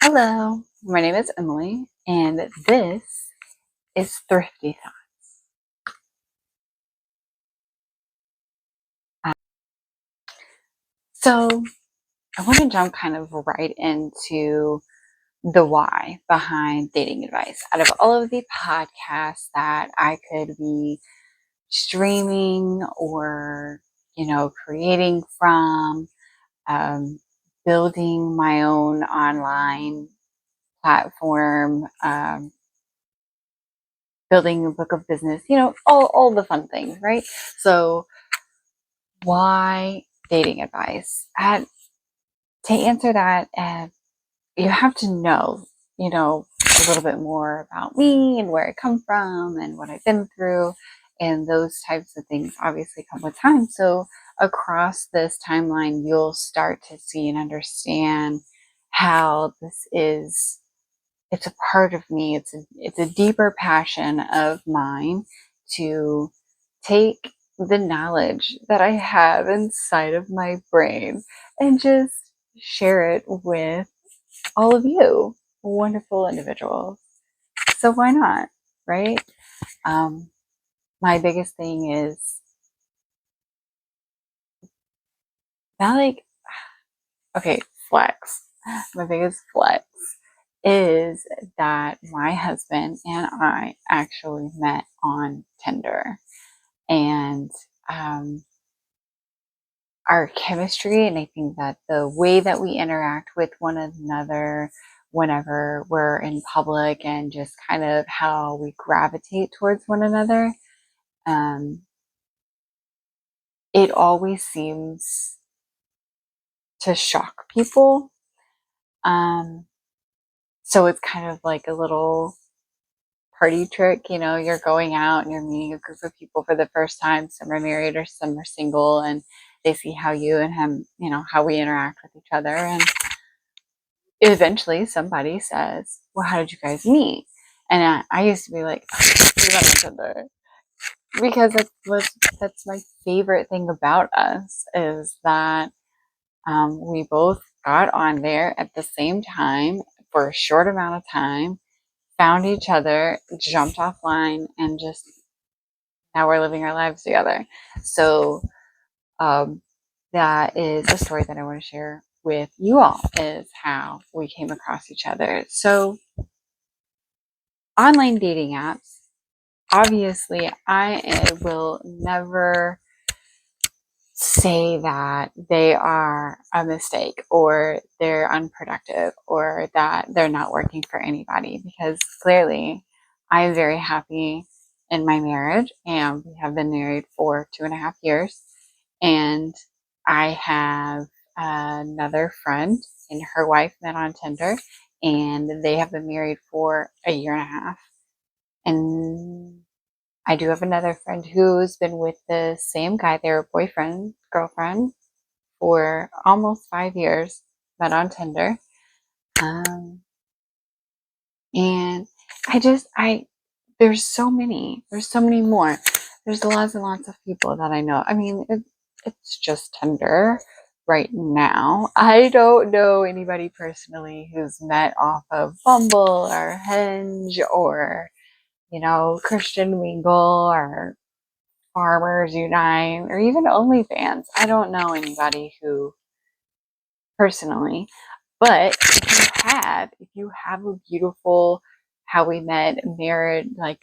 Hello, my name is Emily, and this is Thrifty Thoughts. So, I want to jump kind of right into the why behind dating advice. Out of all of the podcasts that I could be streaming or, creating from, um, building my own online platform, building a book of business, all the fun things, right? So, why dating advice? To answer that, you have to know, a little bit more about me and where I come from and what I've been through. And those types of things obviously come with time. So across this timeline, you'll start to see and understand how it's a part of me. It's a deeper passion of mine to take the knowledge that I have inside of my brain and just share it with all of you wonderful individuals. So why not, right? Um, my biggest thing is not like, okay, flex. My biggest flex is that my husband and I actually met on Tinder. And um, our chemistry, and I think that the way that we interact with one another whenever we're in public and just kind of how we gravitate towards one another, um, it always seems to shock people. Um, so it's kind of like a little party trick, you're going out and you're meeting a group of people for the first time. Some are married or some are single, and they see how you and him, how we interact with each other. And eventually somebody says, well, how did you guys meet? And I used to be like, we met on Tinder. Because that's my favorite thing about us is that we both got on there at the same time for a short amount of time, found each other, jumped offline, and just now we're living our lives together. So um, that is a story that I want to share with you all, is how we came across each other. So online dating apps, obviously, I will never say that they are a mistake or they're unproductive or that they're not working for anybody, because clearly I'm very happy in my marriage and we have been married for 2.5 years. And I have another friend and her wife met on Tinder, and they have been married for a year and a half. And I do have another friend who's been with the same guy, their boyfriend, girlfriend, for almost 5 years, met on Tinder. Um, and there's so many more. There's lots and lots of people that I know. I mean, it's just Tinder right now. I don't know anybody personally who's met off of Bumble or Hinge or, Christian Mingle or Farmers Unite or even OnlyFans. I don't know anybody who personally, but if you have a beautiful, how we met, married, like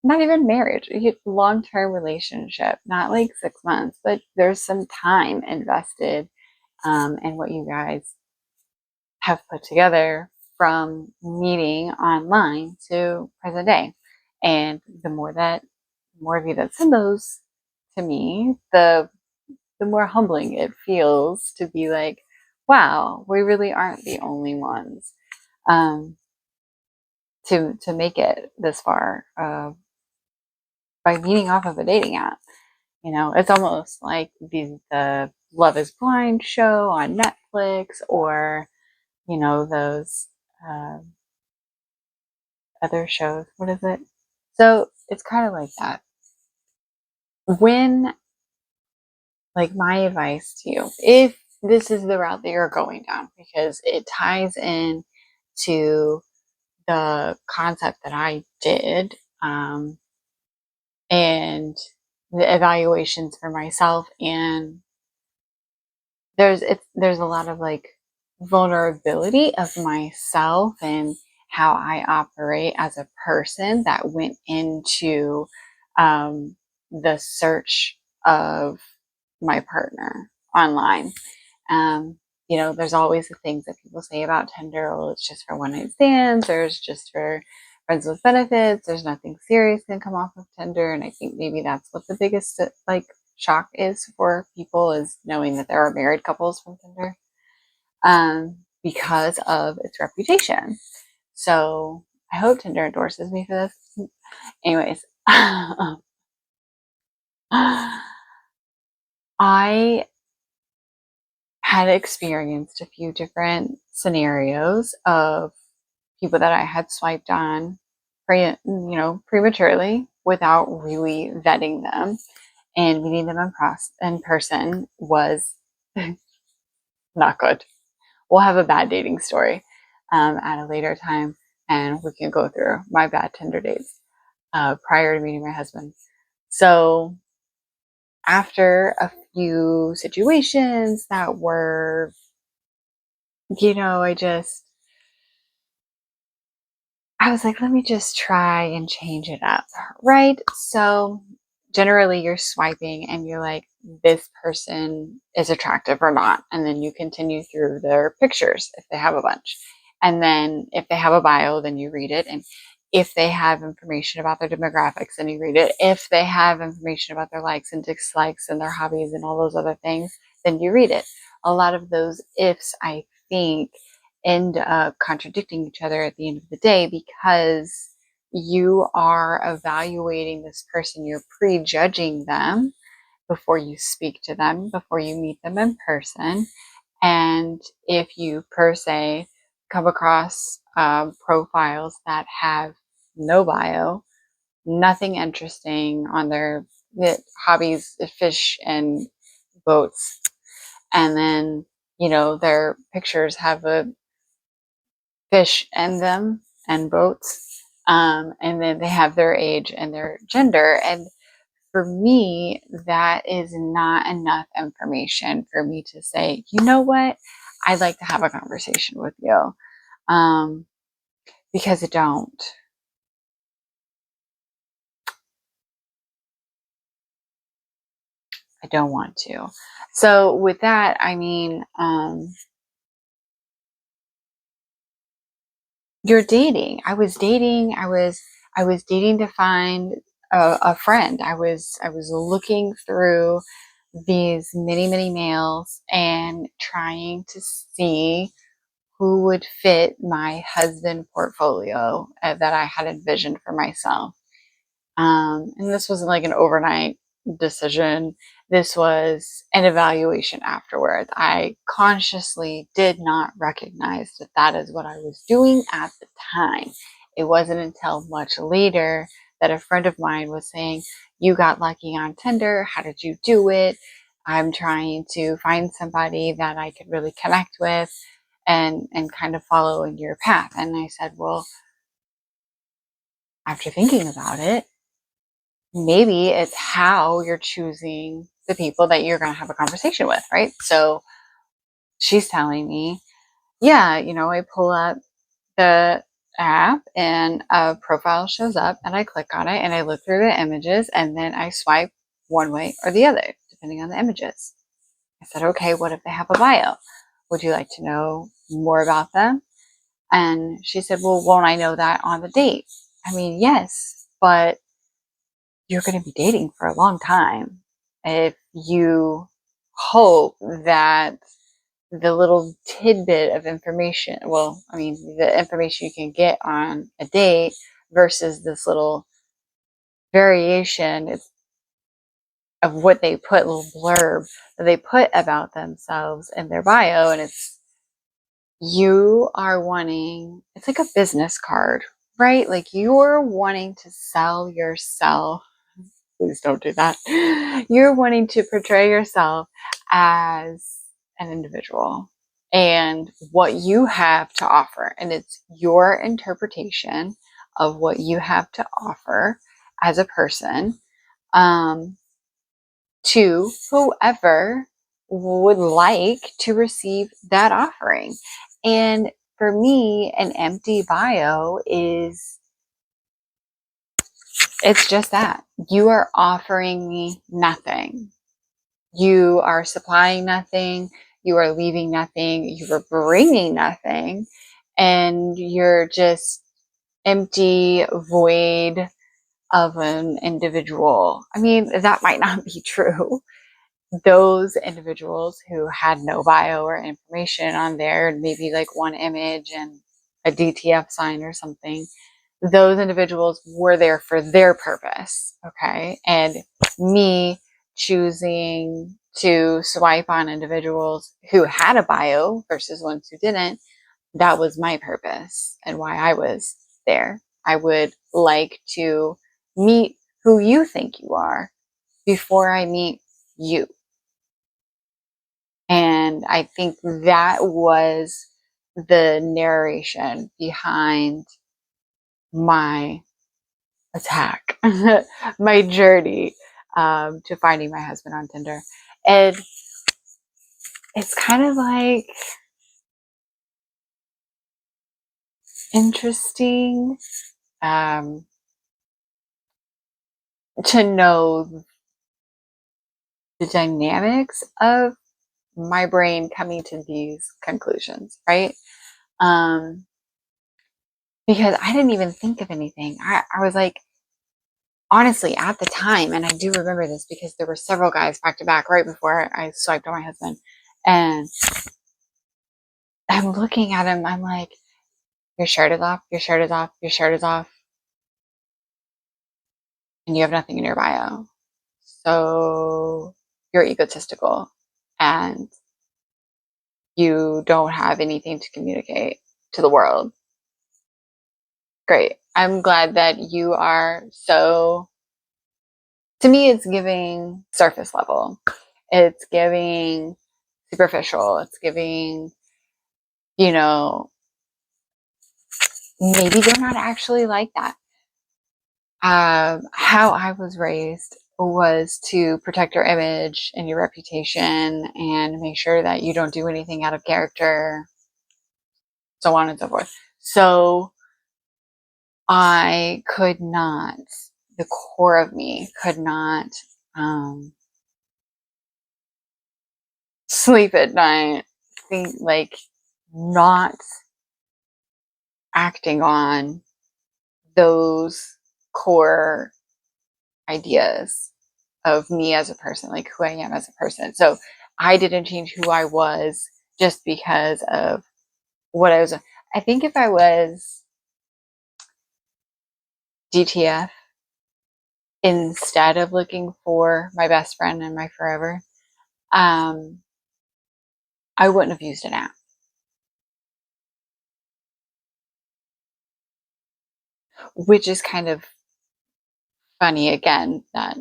not even marriage, long-term relationship, not like 6 months, but there's some time invested in what you guys have put together from meeting online to present day. And the more of you that send those to me, the more humbling it feels to be like, wow, we really aren't the only ones um, to make it this far by meeting off of a dating app. It's almost like the Love is Blind show on Netflix, or those uh, other shows. What is it? So it's kind of like that. When, like, my advice to you, if this is the route that you're going down, because it ties in to the concept that I did, and the evaluations for myself. And there's a lot of like vulnerability of myself and how I operate as a person that went into the search of my partner online. Um, there's always the things that people say about Tinder. Well, it's just for one night stands, or it's just for friends with benefits. There's nothing serious can come off of Tinder. And I think maybe that's what the biggest like shock is for people, is knowing that there are married couples from Tinder, because of its reputation. So I hope Tinder endorses me for this. Anyways, I had experienced a few different scenarios of people that I had swiped on prematurely without really vetting them, and meeting them in person was not good. We'll have a bad dating story at a later time, and we can go through my bad Tinder dates prior to meeting my husband. So after a few situations that were, I was like, let me just try and change it up, right? So generally you're swiping and you're like, this person is attractive or not. And then you continue through their pictures if they have a bunch. And then if they have a bio, then you read it. And if they have information about their demographics, then you read it. If they have information about their likes and dislikes and their hobbies and all those other things, then you read it. A lot of those ifs, I think, end up contradicting each other at the end of the day, because you are evaluating this person, you're prejudging them before you speak to them, before you meet them in person. And if you, per se, come across profiles that have no bio, nothing interesting on their hobbies, fish and boats, and then, their pictures have a fish in them and boats, and then they have their age and their gender. And for me, that is not enough information for me to say, you know what, I'd like to have a conversation with you, because I don't want to. So with that, I mean, you're dating. I was dating to find a friend. I was looking through these many, many males and trying to see who would fit my husband portfolio that I had envisioned for myself. And this wasn't like an overnight decision. This was an evaluation afterwards. I consciously did not recognize that that is what I was doing at the time. It wasn't until much later that a friend of mine was saying, you got lucky on Tinder. How did you do it? I'm trying to find somebody that I could really connect with and kind of follow in your path. And I said, well, after thinking about it, maybe it's how you're choosing the people that you're going to have a conversation with, right? So she's telling me, yeah, I pull up the app and a profile shows up and I click on it and I look through the images and then I swipe one way or the other, depending on the images. I said, okay, what if they have a bio? Would you like to know more about them? And she said, well, won't I know that on the date? I mean, yes, but you're going to be dating for a long time. If you hope that the little tidbit of information, well, I mean, the information you can get on a date versus this little variation of what they put, little blurb that they put about themselves in their bio, and you are wanting, it's like a business card, right? Like you're wanting to sell yourself. Please don't do that. You're wanting to portray yourself as an individual. and what you have to offer. And it's your interpretation of what you have to offer as a person, to whoever would like to receive that offering. And for me, an empty bio it's just that. You are offering me nothing. You are supplying nothing. You are leaving nothing. You are bringing nothing. And you're just empty, void of an individual. I mean, that might not be true. Those individuals who had no bio or information on there, maybe like one image and a DTF sign or something, those individuals were there for their purpose. Okay. And me choosing to swipe on individuals who had a bio versus ones who didn't, that was my purpose and why I was there. I would like to meet who you think you are before I meet you. And I think that was the narration behind my attack, my journey to finding my husband on Tinder. And it's kind of like interesting to know the dynamics of my brain coming to these conclusions, right? Because I didn't even think of anything. I was like, honestly, at the time, and I do remember this because there were several guys back to back right before I swiped on my husband. And I'm looking at him, I'm like, your shirt is off, your shirt is off, your shirt is off, and you have nothing in your bio. So you're egotistical and you don't have anything to communicate to the world. Great. I'm glad that you are so, to me, it's giving surface level. It's giving superficial. It's giving, you know, maybe they're not actually like that. How I was raised was to protect your image and your reputation and make sure that you don't do anything out of character, so on and so forth. So I could not, the core of me could not sleep at night, think like not acting on those core ideas of me as a person, like who I am as a person. So I didn't change who I was just because of what I was. I think if I was DTF instead of looking for my best friend and my forever, I wouldn't have used an app. Which is kind of funny again that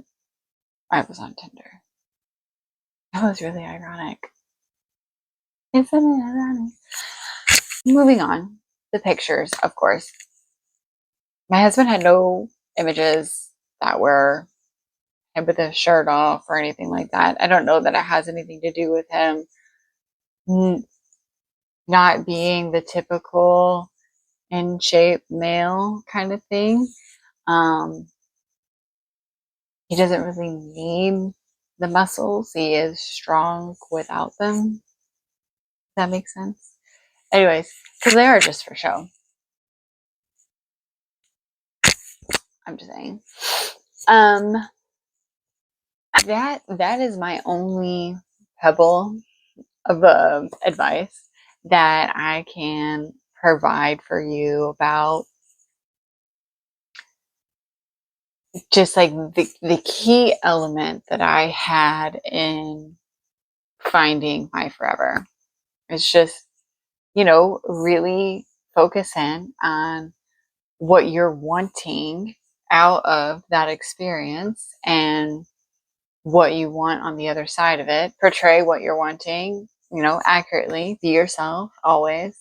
I was on Tinder. That was really ironic. Isn't it ironic? Moving on. The pictures, of course. My husband had no images that were him with his shirt off or anything like that. I don't know that it has anything to do with him not being the typical in shape male kind of thing. He doesn't really need the muscles. He is strong without them. Does that make sense? Anyways, because they are just for show. I'm just saying. That is my only pebble of advice that I can provide for you about just like the key element that I had in finding my forever. It's just, really focus in on what you're wanting out of that experience and what you want on the other side of it. Portray what you're wanting, accurately. Be yourself always.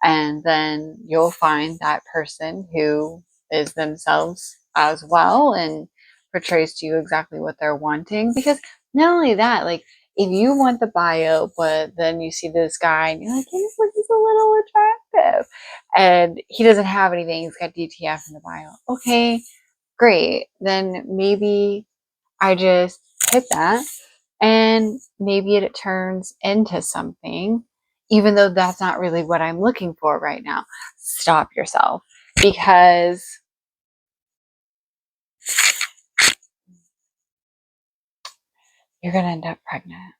And then you'll find that person who is themselves as well and portrays to you exactly what they're wanting. Because not only that, like, if you want the bio, but then you see this guy and you're like, he's a little attractive, and he doesn't have anything, he's got DTF in the bio. Okay, great. Then maybe I just hit that, and maybe it turns into something, even though that's not really what I'm looking for right now. Stop yourself, because you're going to end up pregnant.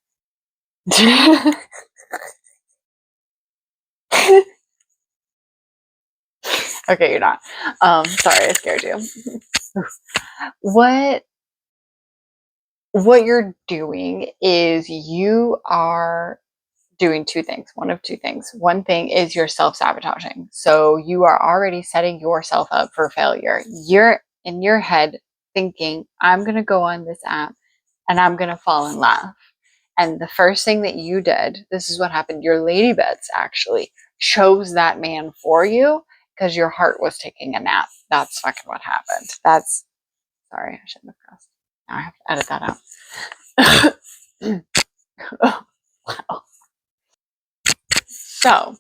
Okay, you're not. Sorry, I scared you. What you're doing is you are doing two things. One of two things. One thing is you're self-sabotaging. So you are already setting yourself up for failure. You're in your head thinking, I'm going to go on this app and I'm going to fall in love. And the first thing that you did, this is what happened. Your lady bits actually chose that man for you because your heart was taking a nap. That's fucking what happened. Sorry, I shouldn't have cussed. Now I have to edit that out. Oh, wow. So,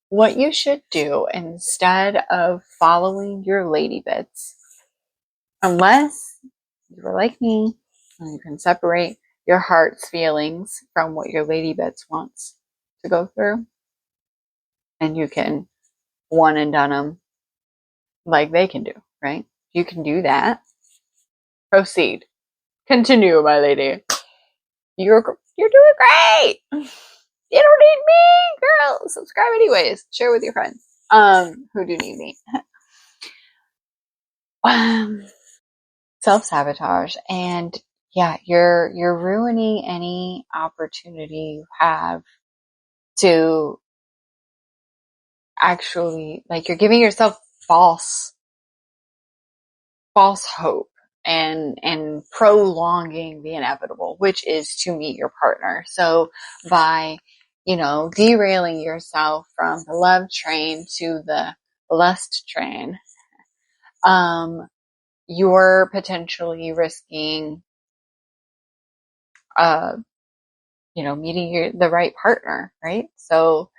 what you should do instead of following your lady bits, unless you're like me and you can separate your heart's feelings from what your lady bits wants to go through, and you can one and done them like they can do, right? You can do that. Proceed. Continue, my lady. You're doing great. You don't need me, girl. Subscribe anyways. Share with your friends. Who do need me? Self-sabotage, and yeah, you're ruining any opportunity you have to actually, like, you're giving yourself false hope and prolonging the inevitable, which is to meet your partner. So by derailing yourself from the love train to the lust train, you're potentially risking meeting the right partner, right? So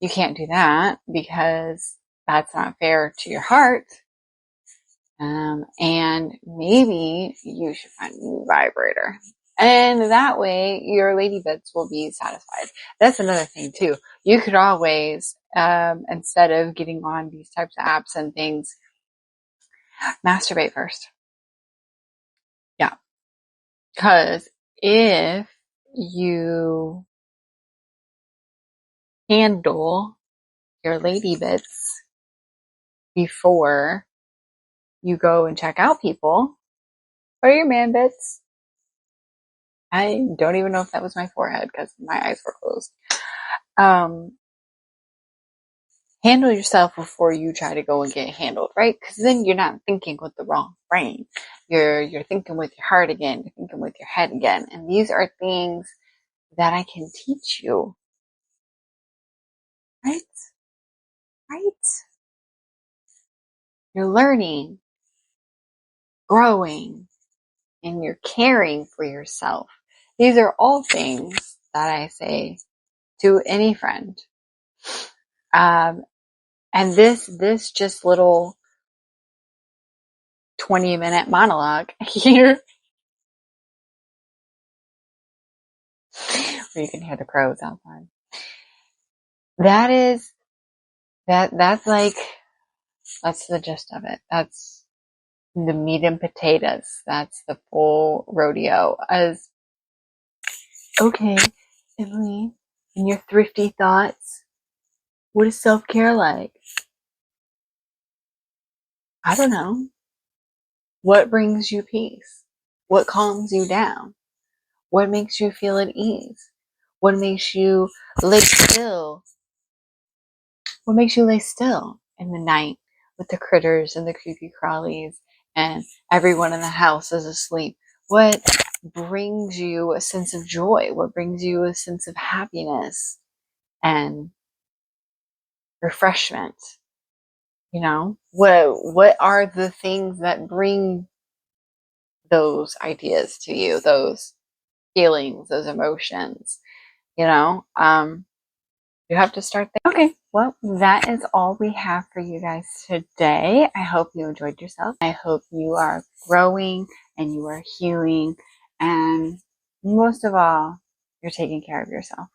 you can't do that because that's not fair to your heart. And maybe you should find a new vibrator. And that way your lady bits will be satisfied. That's another thing too. You could always, instead of getting on these types of apps and things, masturbate first. Yeah. Because if you handle your lady bits before you go and check out people, or your man bits. I don't even know if that was my forehead because my eyes were closed. Handle yourself before you try to go and get handled, right? Because then you're not thinking with the wrong brain. You're thinking with your heart again. You're thinking with your head again. And these are things that I can teach you. Right? Right? You're learning, growing, and you're caring for yourself. These are all things that I say to any friend. And this just little 20-minute monologue here, where you can hear the crows outside. That's the gist of it. That's the meat and potatoes. That's the full rodeo. As okay, Emily, in your thrifty thoughts, what is self-care like? I don't know. What brings you peace? What calms you down? What makes you feel at ease? What makes you lay still? What makes you lay still in the night with the critters and the creepy crawlies and everyone in the house is asleep? What brings you a sense of joy? What brings you a sense of happiness and refreshment? You know, what are the things that bring those ideas to you, those feelings, those emotions? You know, you have to start there. Okay, well, that is all we have for you guys today. I hope you enjoyed yourself. I hope you are growing and you are healing, and most of all, you're taking care of yourself.